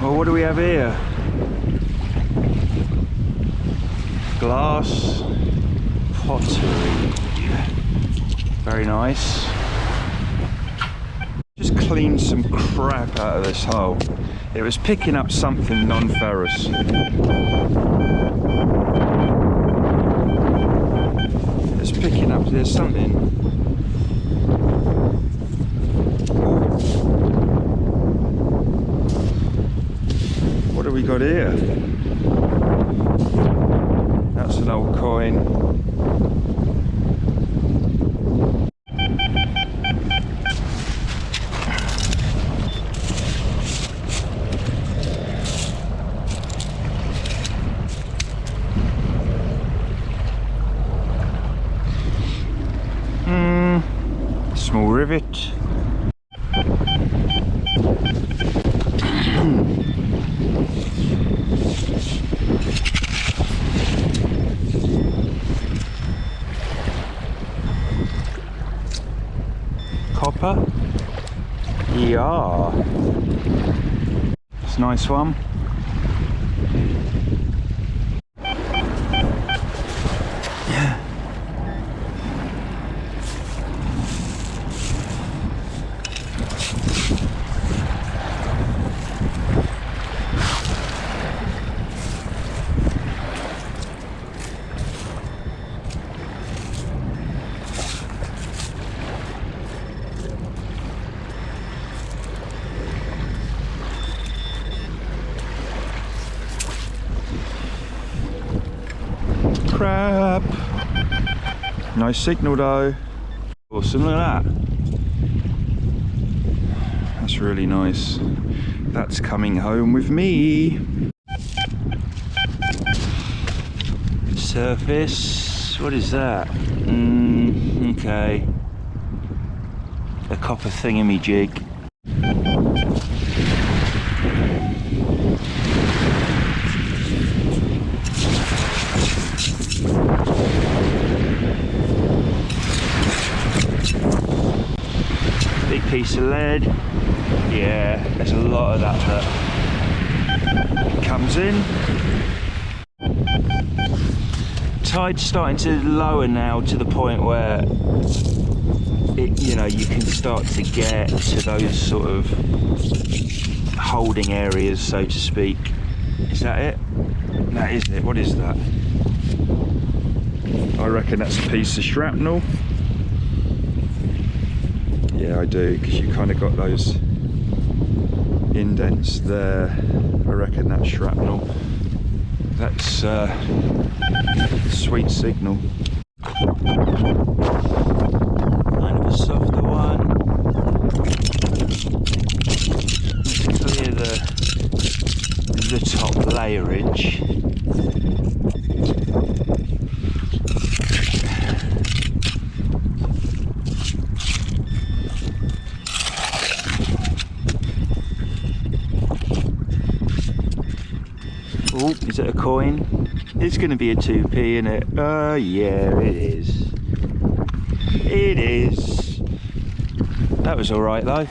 Well, what do we have here? Glass, pottery. Very nice. Just cleaned some crap out of this hole. It was picking up something non-ferrous. It's picking up, there's something. What have we got here? That's an old coin. Small rivet. Copper. Yeah. It's a nice one. Crap. Nice signal though. Awesome, look at that. That's really nice. That's coming home with me. Surface, what is that? Okay. A copper thingamajig. Big piece of lead. Yeah, there's a lot of that comes in. Tide's starting to lower now to the point where it, you know, you can start to get to those sort of holding areas, so to speak. Is that it? That is it. What is that? I reckon that's a piece of shrapnel. Yeah, I do, because you kind of got those indents there. I reckon that's shrapnel. That's sweet signal. Kind of a softer one. To clear the top layerage. Oh, is it a coin? It's going to be a 2p, isn't it? Yeah, it is. It is. That was alright though.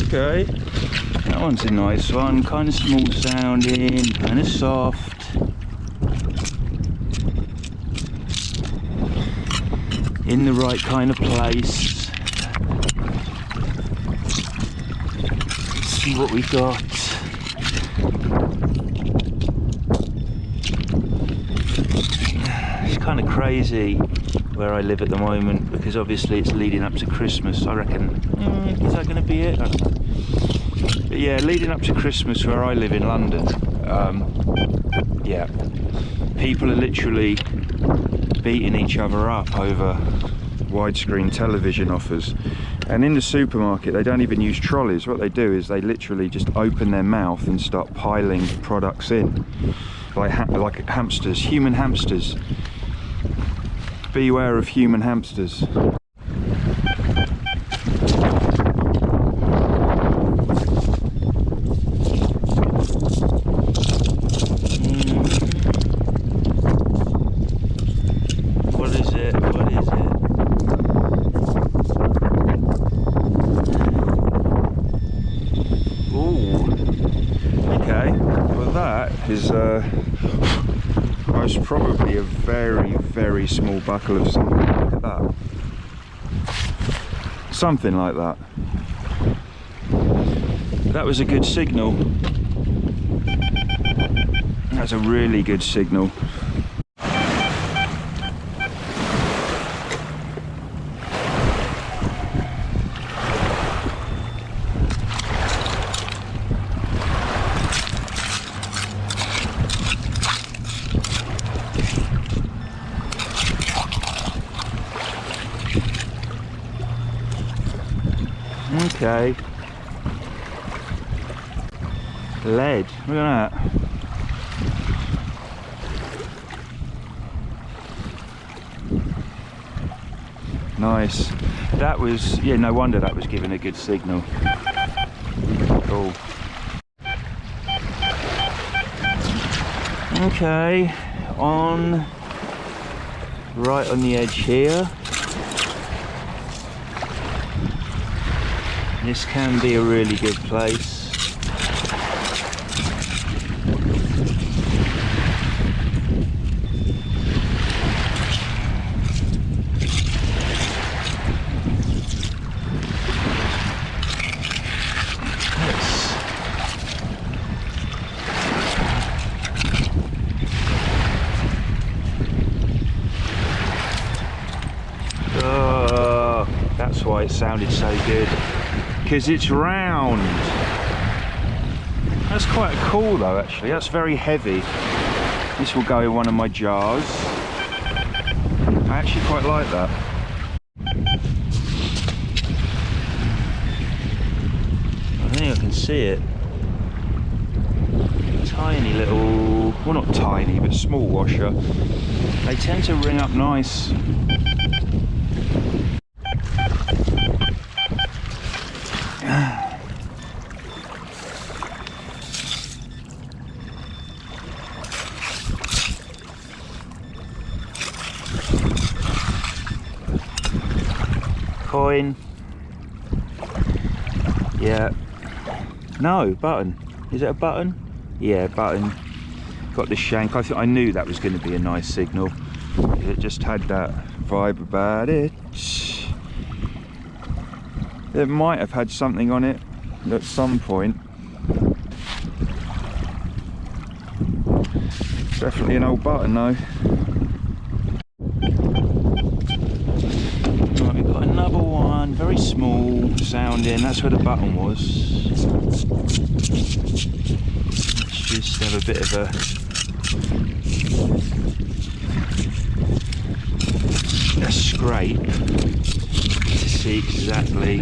Okay. That one's a nice one. Kind of small sounding, kind of soft. In the right kind of place. See what we got. It's kind of crazy where I live at the moment, because obviously it's leading up to Christmas. I reckon, is that going to be it? I don't know. But yeah, leading up to Christmas where I live in London, yeah, people are literally beating each other up over widescreen television offers. And in the supermarket they don't even use trolleys. What they do is they literally just open their mouth and start piling products in, like hamsters, human hamsters. Beware of human hamsters. What is it? What is it? Most probably a very, very small buckle of something. Look at that. Something like that. That was a good signal. That's a really good signal. Okay. Lead, look at that. Nice. That was, yeah, no wonder that was giving a good signal. Cool. Okay, right on the edge here. This can be a really good place. Oh, that's why it sounded so good. Because it's round. That's quite cool though, actually. That's very heavy. This will go in one of my jars. I actually quite like that. I think I can see it. Tiny little, well not tiny, but small washer. They tend to ring up nice. Coin. Yeah. No, button. Is it a button? Yeah, button. Got the shank. I knew that was going to be a nice signal. It just had that vibe about it. It might have had something on it at some point. Definitely an old button though. Right, we've got another one, very small sounding. That's where the button was. Let's just have a bit of a scrape to see exactly.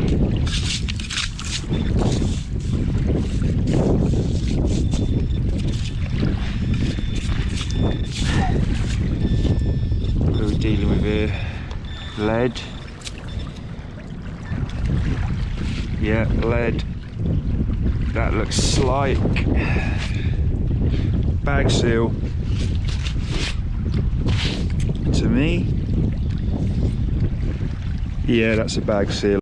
What are we dealing with here? Lead. Yeah, lead. That looks like bag seal to me. Yeah, that's a bag seal.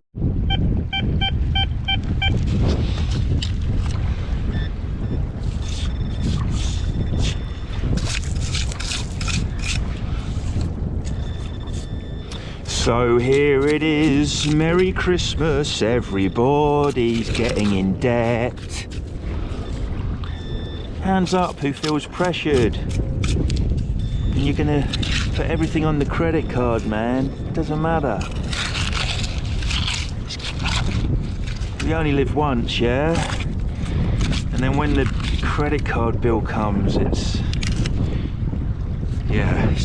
So here it is, Merry Christmas, everybody's getting in debt. Hands up who feels pressured. And you're gonna put everything on the credit card, man. It doesn't matter. We only live once, yeah? And then when the credit card bill comes, it's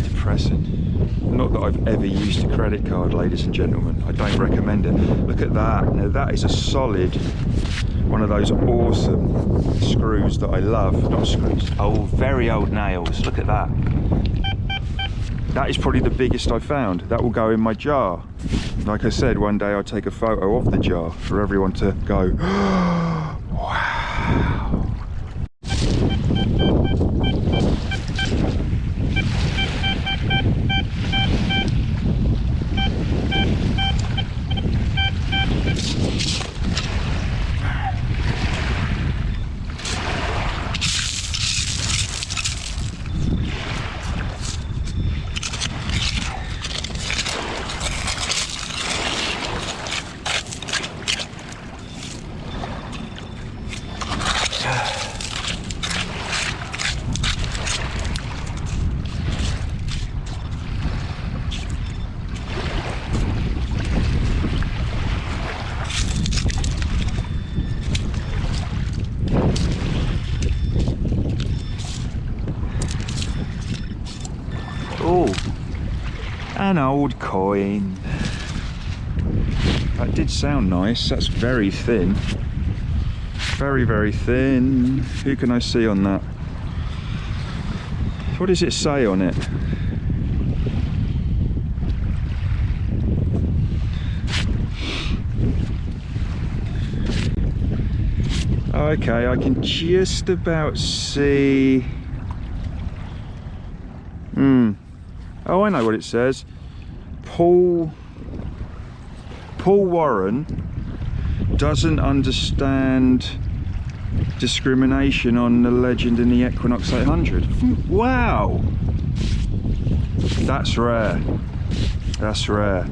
depressing. Not that I've ever used a credit card, ladies and gentlemen. I don't recommend it. Look at that. Now that is a solid, one of those awesome screws that I love. Not screws, old, very old nails. Look at that. That is probably the biggest I found. That will go in my jar. Like I said, one day I'll take a photo of the jar for everyone to go, wow. Oh, an old coin. That did sound nice. That's very thin. Very, very thin. Who can I see on that? What does it say on it? Okay, I can just about see. Oh, I know what it says. Paul Warren doesn't understand discrimination on the Legend in the Equinox 800. Wow, that's rare. That's rare.